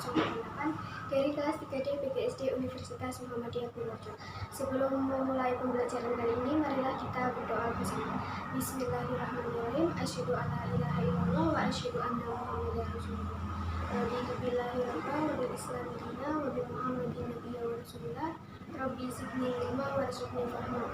2008 dari kelas 3D PGSD Universitas Muhammadiyah Purworejo. Sebelum memulai pembelajaran kali ini, marilah kita berdoa bersama. Bismillahirrahmanirrahim. Asyhadu an la ilaha illallah wa asyhadu anna Muhammadar Rasulullah. Raditu billahi rabban wa bil islami dinan wa bi Muhammadin nabiyyan wa rasulullah. Rabbi zidni ilma warzuqni fahman.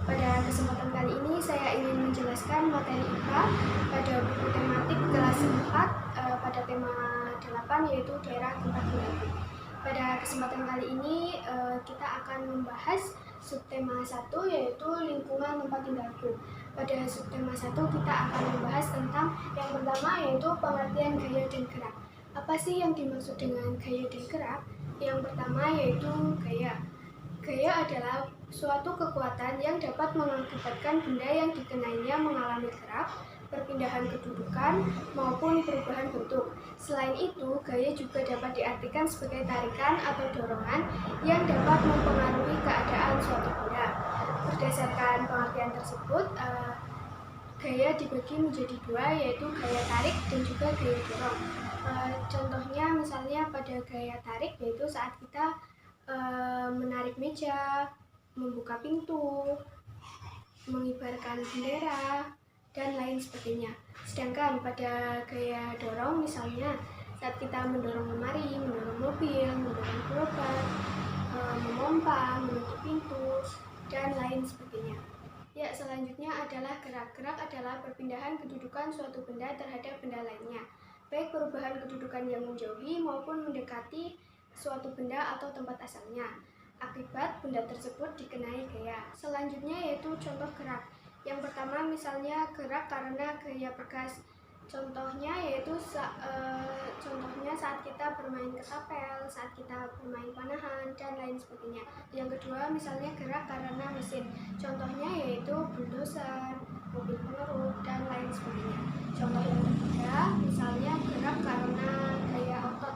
Pada kesempatan kali ini saya ingin menjelaskan materi IPA pada buku tematik kelas 4 pada tema 8 yaitu daerah tempat tinggalku. Pada kesempatan kali ini kita akan membahas subtema 1 yaitu lingkungan tempat tinggalku. Pada subtema 1 kita akan membahas tentang yang pertama yaitu pengertian gaya dan gerak. Apa sih yang dimaksud dengan gaya dan gerak? Yang pertama yaitu gaya. Gaya adalah suatu kekuatan yang dapat mengakibatkan benda yang dikenainya mengalami gerak, perpindahan kedudukan, maupun perubahan bentuk. Selain itu, gaya juga dapat diartikan sebagai tarikan atau dorongan yang dapat mempengaruhi keadaan suatu benda. Berdasarkan pengertian tersebut, gaya dibagi menjadi dua, yaitu gaya tarik dan juga gaya dorong. Contohnya misalnya pada gaya tarik yaitu saat kita menarik meja, membuka pintu, mengibarkan bendera, dan lain sebagainya. Sedangkan pada gaya dorong misalnya saat kita mendorong lemari, mendorong mobil, mendorong gerobak, memompa, menutup pintu, dan lain sebagainya. Ya, selanjutnya adalah gerak. Gerak adalah perpindahan kedudukan suatu benda terhadap benda lainnya, baik perubahan kedudukan yang menjauhi maupun mendekati suatu benda atau tempat asalnya, akibat benda tersebut dikenai gaya. Selanjutnya yaitu contoh gerak. Yang pertama misalnya gerak karena gaya bergas. Contohnya yaitu contohnya saat kita bermain ketapel, saat kita bermain panahan, dan lain sebagainya. Yang kedua misalnya gerak karena mesin. Contohnya yaitu bulldozer, mobil pengeruk, dan lain sebagainya. Contoh yang ketiga misalnya gerak karena gaya otot.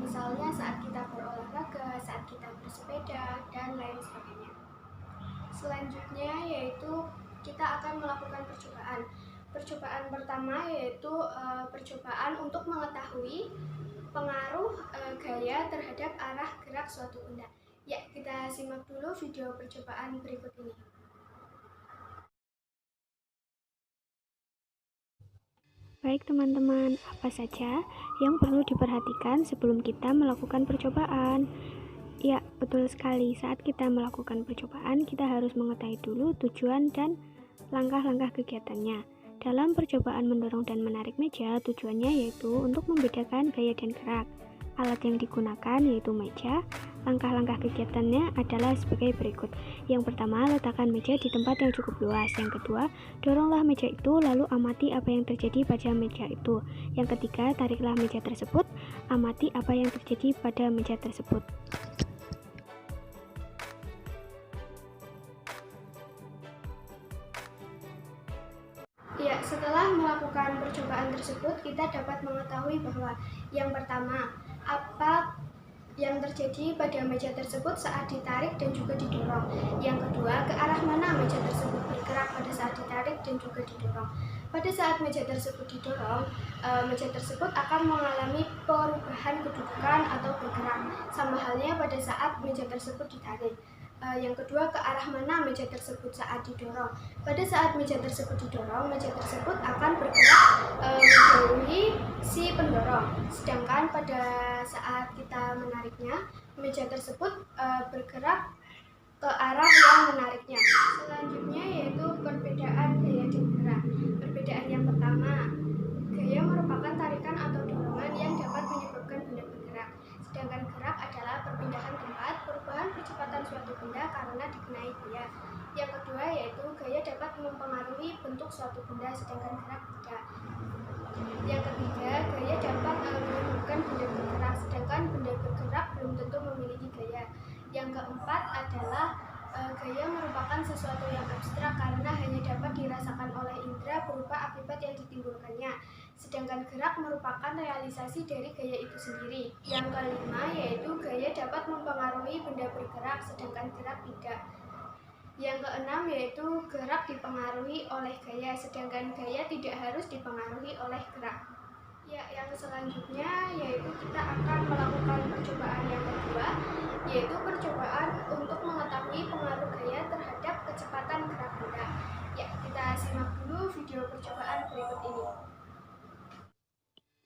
Misalnya saat kita berolahraga, saat kita bersepeda, dan lain sebagainya. Selanjutnya yaitu kita akan melakukan percobaan. Percobaan pertama yaitu percobaan untuk mengetahui pengaruh gaya terhadap arah gerak suatu benda. Ya, kita simak dulu video percobaan berikut ini. Baik teman-teman, apa saja yang perlu diperhatikan sebelum kita melakukan percobaan? Ya, betul sekali. Saat kita melakukan percobaan, kita harus mengetahui dulu tujuan dan langkah-langkah kegiatannya. Dalam percobaan mendorong dan menarik meja, tujuannya yaitu untuk membedakan gaya dan gerak. Alat yang digunakan yaitu meja. Langkah-langkah kegiatannya adalah sebagai berikut. Yang pertama, letakkan meja di tempat yang cukup luas. Yang kedua, doronglah meja itu lalu amati apa yang terjadi pada meja itu. Yang ketiga, tariklah meja tersebut, amati apa yang terjadi pada meja tersebut. Ya, setelah melakukan percobaan tersebut, kita dapat mengetahui bahwa yang pertama, apa yang terjadi pada meja tersebut saat ditarik dan juga didorong. Yang kedua, ke arah mana meja tersebut bergerak pada saat ditarik dan juga didorong. Pada saat meja tersebut didorong, meja tersebut akan mengalami perubahan kedudukan atau bergerak. Sama halnya pada saat meja tersebut ditarik. Yang kedua, ke arah mana meja tersebut saat didorong. Pada saat meja tersebut didorong, meja tersebut akan bergerak menjauhi si pendorong. Sedangkan pada saat kita menariknya, meja tersebut bergerak ke arah yang menariknya. Selanjutnya yaitu perbedaan gaya dan gerak. Perbedaan yang pertama, gaya merupakan tarikan atau dorongan yang dapat menyebabkan benda bergerak. Sedangkan gerak adalah perpindahan tempat, perubahan percepatan suatu benda karena dikenai gaya. Yang kedua yaitu gaya dapat mempengaruhi bentuk suatu benda, sedangkan gerak tidak. Yang ketiga, gaya dapat menyebabkan benda bergerak, sedangkan benda bergerak belum tentu memiliki gaya. Yang keempat adalah gaya merupakan sesuatu yang abstrak karena hanya dapat dirasakan oleh indera berupa akibat yang ditimbulkannya. Sedangkan gerak merupakan realisasi dari gaya itu sendiri. Yang kelima yaitu gaya dapat mempengaruhi benda bergerak, sedangkan gerak tidak. Yang keenam yaitu gerak dipengaruhi oleh gaya, sedangkan gaya tidak harus dipengaruhi oleh gerak. Ya, yang selanjutnya yaitu kita yaitu percobaan untuk mengetahui pengaruh gaya terhadap kecepatan gerak benda. Ya, kita simak dulu video percobaan berikut ini.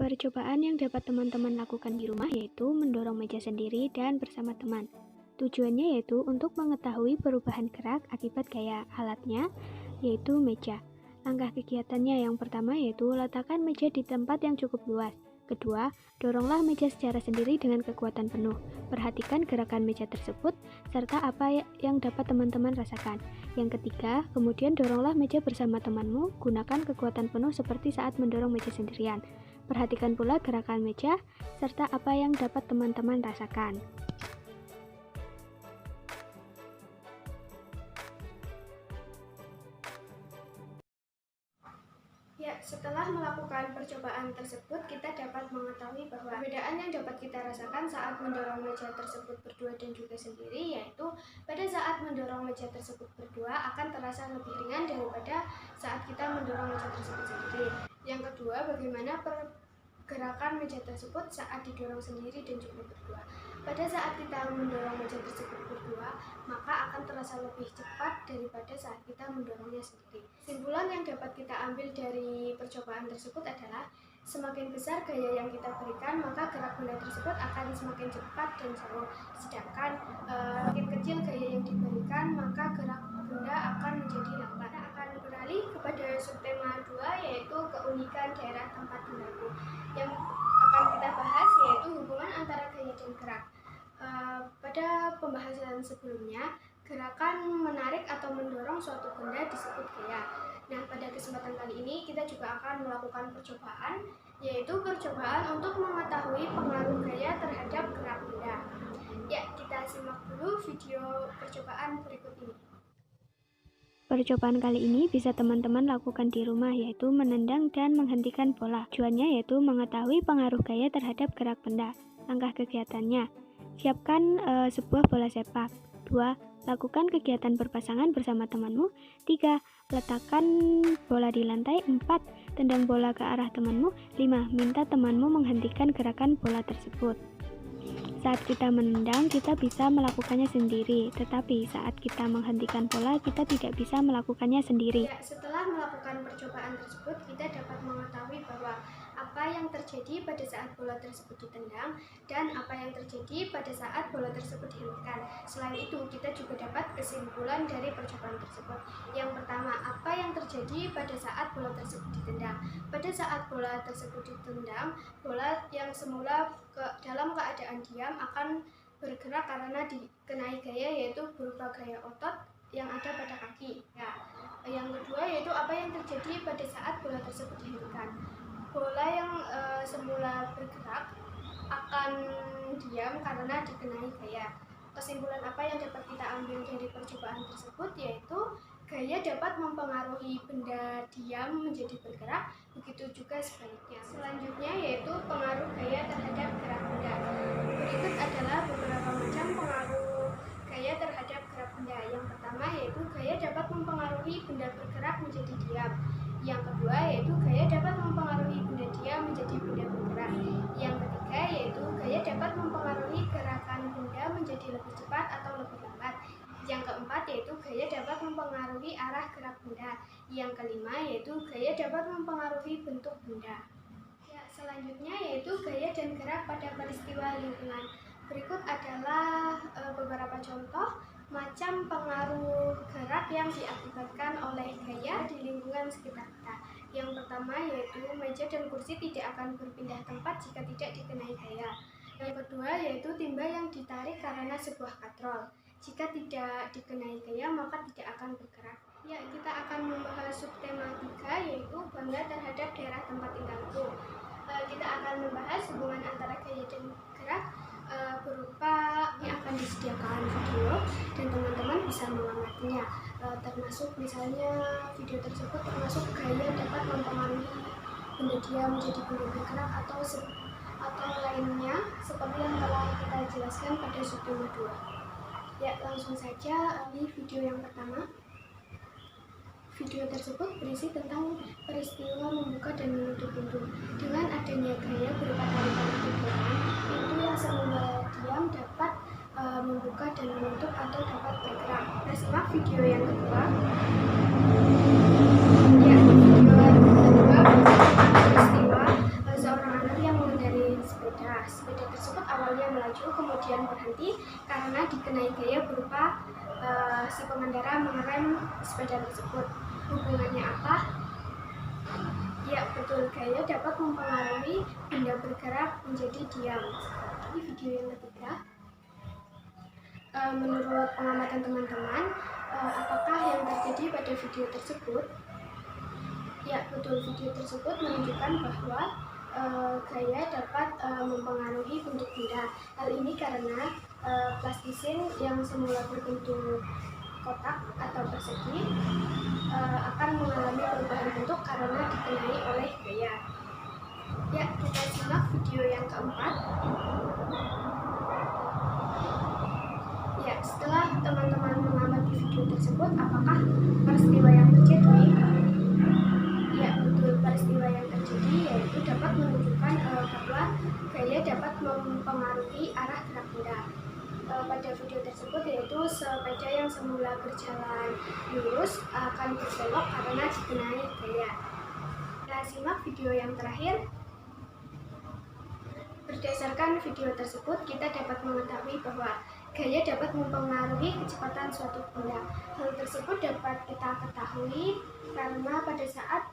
Percobaan yang dapat teman-teman lakukan di rumah yaitu mendorong meja sendiri dan bersama teman. Tujuannya yaitu untuk mengetahui perubahan gerak akibat gaya alatnya, yaitu meja. Langkah kegiatannya yang pertama yaitu letakkan meja di tempat yang cukup luas. Kedua, doronglah meja secara sendiri dengan kekuatan penuh. Perhatikan gerakan meja tersebut, serta apa yang dapat teman-teman rasakan. Yang ketiga, kemudian doronglah meja bersama temanmu, gunakan kekuatan penuh seperti saat mendorong meja sendirian. Perhatikan pula gerakan meja, serta apa yang dapat teman-teman rasakan. Ya, setelah melakukan percobaan tersebut, kita dapat mengetahui bahwa perbedaan yang dapat kita rasakan saat mendorong meja tersebut berdua dan juga sendiri, yaitu pada saat mendorong meja tersebut berdua akan terasa lebih ringan daripada saat kita mendorong meja tersebut sendiri. Yang kedua, bagaimana pergerakan meja tersebut saat didorong sendiri dan juga berdua. Pada saat kita mendorong meja tersebut berdua, maka akan terasa lebih cepat daripada saat kita mendorongnya sendiri. Kesimpulan yang dapat kita ambil dari percobaan tersebut adalah semakin besar gaya yang kita berikan, maka gerak benda tersebut akan semakin cepat dan jauh. Sedangkan semakin kecil gaya yang diberikan, maka gerak benda akan menjadi lambat. Kita akan beralih kepada subtema 2, yaitu keunikan daerah tempat berlaku. Yang akan kita bahas yaitu hubungan antara gaya dan gerak. Pada pembahasan sebelumnya, gerakan menarik atau mendorong suatu benda disebut gaya. Nah, pada kesempatan kali ini kita juga akan melakukan percobaan, yaitu percobaan untuk mengetahui pengaruh gaya terhadap gerak benda. Ya, kita simak dulu video percobaan berikut ini. Percobaan kali ini bisa teman-teman lakukan di rumah, yaitu menendang dan menghentikan bola. Tujuannya yaitu mengetahui pengaruh gaya terhadap gerak benda. Langkah kegiatannya: siapkan sebuah bola sepak. 2. Lakukan kegiatan berpasangan bersama temanmu. 3. Letakkan bola di lantai. 4. Tendang bola ke arah temanmu. 5. Minta temanmu menghentikan gerakan bola tersebut. Saat kita menendang, kita bisa melakukannya sendiri, tetapi saat kita menghentikan bola, kita tidak bisa melakukannya sendiri. Ya, setelah melakukan percobaan tersebut, kita dapat mengetahui bahwa apa yang terjadi pada saat bola tersebut ditendang dan apa yang terjadi pada saat bola tersebut dihentikan. Selain itu, kita juga dapat kesimpulan dari percobaan tersebut. Yang pertama, apa yang terjadi pada saat bola tersebut ditendang? Pada saat bola tersebut ditendang, bola yang semula dalam keadaan diam akan bergerak karena dikenai gaya, yaitu berupa gaya otot yang ada pada kaki. Ya. Yang kedua yaitu apa yang terjadi pada saat bola tersebut dihentikan. Bola yang semula bergerak akan diam karena dikenai gaya. Kesimpulan apa yang dapat kita ambil dari percobaan tersebut yaitu gaya dapat mempengaruhi benda diam menjadi bergerak, begitu juga sebaliknya. Selanjutnya yaitu pengaruh gaya terhadap gerak benda. Berikut adalah beberapa macam pengaruh gaya terhadap gerak benda. Yang pertama yaitu gaya dapat mempengaruhi benda bergerak menjadi diam. Yang kedua yaitu gaya dapat mempengaruhi benda diam menjadi benda bergerak. Yang ketiga yaitu gaya dapat mempengaruhi gerakan benda menjadi lebih cepat atau lebih lambat. Yang keempat yaitu gaya dapat mempengaruhi arah gerak benda. Yang kelima yaitu gaya dapat mempengaruhi bentuk benda. Ya, selanjutnya yaitu gaya dan gerak pada peristiwa lingkungan. Berikut adalah beberapa contoh macam pengaruh gerak yang diakibatkan oleh gaya di lingkungan sekitar kita. Yang pertama yaitu meja dan kursi tidak akan berpindah tempat jika tidak dikenai gaya. Yang kedua yaitu timba yang ditarik karena sebuah katrol. Jika tidak dikenai gaya maka tidak akan bergerak. Ya, kita akan membahas subtema 3 yaitu bangga terhadap daerah tempat tinggalku. Kita akan membahas hubungan antara gaya dan gerak berupa ini akan disediakan video dan teman-teman bisa mengamatinya, termasuk misalnya video tersebut termasuk gaya dapat mempengaruhi benda diam menjadi benda bergerak atau lainnya seperti yang telah kita jelaskan pada subtema 2. Ya, langsung saja di video yang pertama. Video tersebut berisi tentang peristiwa membuka dan menutup pintu. Dengan adanya gaya berupa tarikan pintu yang semula diam dapat membuka membuka dan menutup atau dapat bergerak. Nah, simak video yang kedua. Ya, video yang kedua peristiwa seorang anak yang mengendarai sepeda. Sepeda tersebut awalnya melaju, kemudian berhenti karena dikenai gaya berupa si pengendara mengerem sepeda tersebut. Hubungannya apa? Ya, betul, gaya dapat mempengaruhi benda bergerak menjadi diam. Ini video yang ketiga. Menurut pengamatan teman-teman, apakah yang terjadi pada video tersebut? Ya, betul, video tersebut menunjukkan bahwa gaya dapat mempengaruhi bentuk benda. Hal ini karena plastisin yang semula berbentuk kotak atau persegi akan mengalami perubahan bentuk karena dikenai oleh gaya. Ya, kita simak video yang keempat. Ya, setelah teman-teman mengamati video tersebut, apakah peristiwa yang terjadi? Ya, betul, peristiwa yang terjadi yaitu dapat menunjukkan bahwa gaya dapat mempengaruhi arah gerak benda. Pada video tersebut yaitu sepeda yang semula berjalan lurus akan berbelok karena dikenai gaya. Nah, simak video yang terakhir. Berdasarkan video tersebut, kita dapat mengetahui bahwa gaya dapat mempengaruhi kecepatan suatu benda. Hal tersebut dapat kita ketahui karena pada saat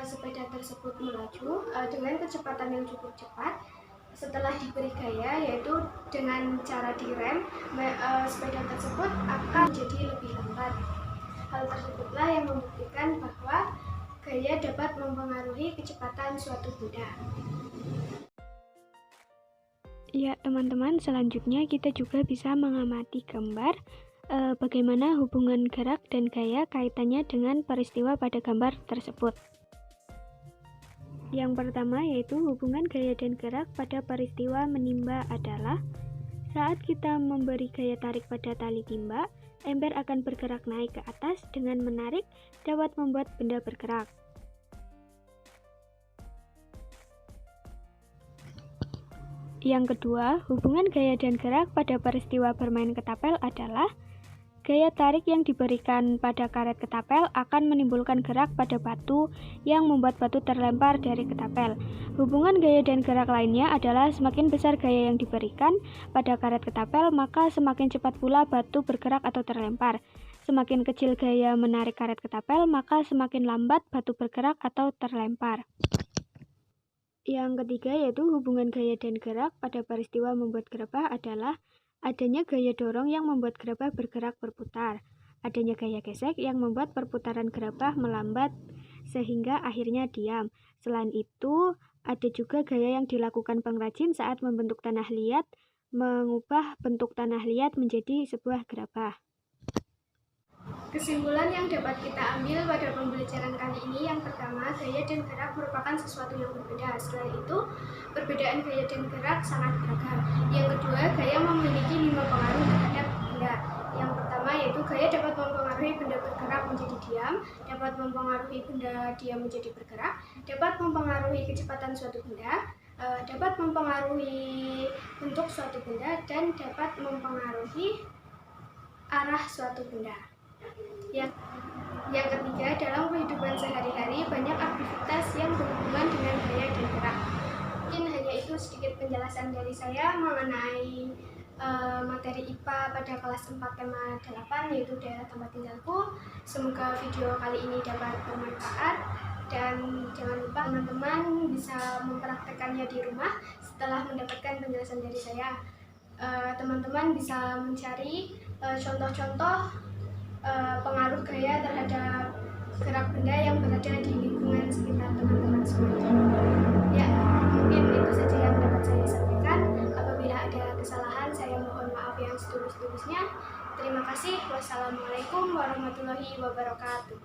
sepeda tersebut melaju dengan kecepatan yang cukup cepat, setelah diberi gaya yaitu dengan cara direm, sepeda tersebut akan menjadi lebih lambat. Hal tersebutlah yang membuktikan bahwa gaya dapat mempengaruhi kecepatan suatu benda. Ya, teman-teman, selanjutnya kita juga bisa mengamati gambar bagaimana hubungan gerak dan gaya kaitannya dengan peristiwa pada gambar tersebut. Yang pertama yaitu hubungan gaya dan gerak pada peristiwa menimba adalah saat kita memberi gaya tarik pada tali timba, ember akan bergerak naik ke atas dengan menarik dapat membuat benda bergerak. Yang kedua, hubungan gaya dan gerak pada peristiwa bermain ketapel adalah gaya tarik yang diberikan pada karet ketapel akan menimbulkan gerak pada batu yang membuat batu terlempar dari ketapel. Hubungan gaya dan gerak lainnya adalah semakin besar gaya yang diberikan pada karet ketapel, maka semakin cepat pula batu bergerak atau terlempar. Semakin kecil gaya menarik karet ketapel, maka semakin lambat batu bergerak atau terlempar. Yang ketiga yaitu hubungan gaya dan gerak pada peristiwa membuat gerabah adalah adanya gaya dorong yang membuat gerabah bergerak berputar. Adanya gaya gesek yang membuat perputaran gerabah melambat sehingga akhirnya diam. Selain itu, ada juga gaya yang dilakukan pengrajin saat membentuk tanah liat, mengubah bentuk tanah liat menjadi sebuah gerabah. Kesimpulan yang dapat kita ambil pada pembelajaran kali ini, yang pertama, gaya dan gerak merupakan sesuatu yang berbeda. Selain itu, perbedaan gaya dan gerak sangat beragam. Yang kedua, gaya memiliki 5 pengaruh terhadap benda. Yang pertama yaitu gaya dapat mempengaruhi benda bergerak menjadi diam, dapat mempengaruhi benda diam menjadi bergerak, dapat mempengaruhi kecepatan suatu benda, dapat mempengaruhi bentuk suatu benda, dan dapat mempengaruhi arah suatu benda. Yang ketiga, dalam kehidupan sehari-hari banyak aktivitas yang berhubungan dengan gaya dan gerak. Mungkin hanya itu sedikit penjelasan dari saya mengenai materi IPA pada kelas 4 tema 8 yaitu daerah tempat tinggalku. Semoga video kali ini dapat bermanfaat dan jangan lupa teman-teman bisa mempraktekannya di rumah. Setelah mendapatkan penjelasan dari saya, teman-teman bisa mencari contoh-contoh pengaruh gaya terhadap gerak benda yang berada di lingkungan sekitar teman-teman semuanya. Ya, mungkin itu saja yang dapat saya sampaikan. Apabila ada kesalahan, saya mohon maaf yang setulus-tulusnya. Terima kasih. Wassalamualaikum warahmatullahi wabarakatuh.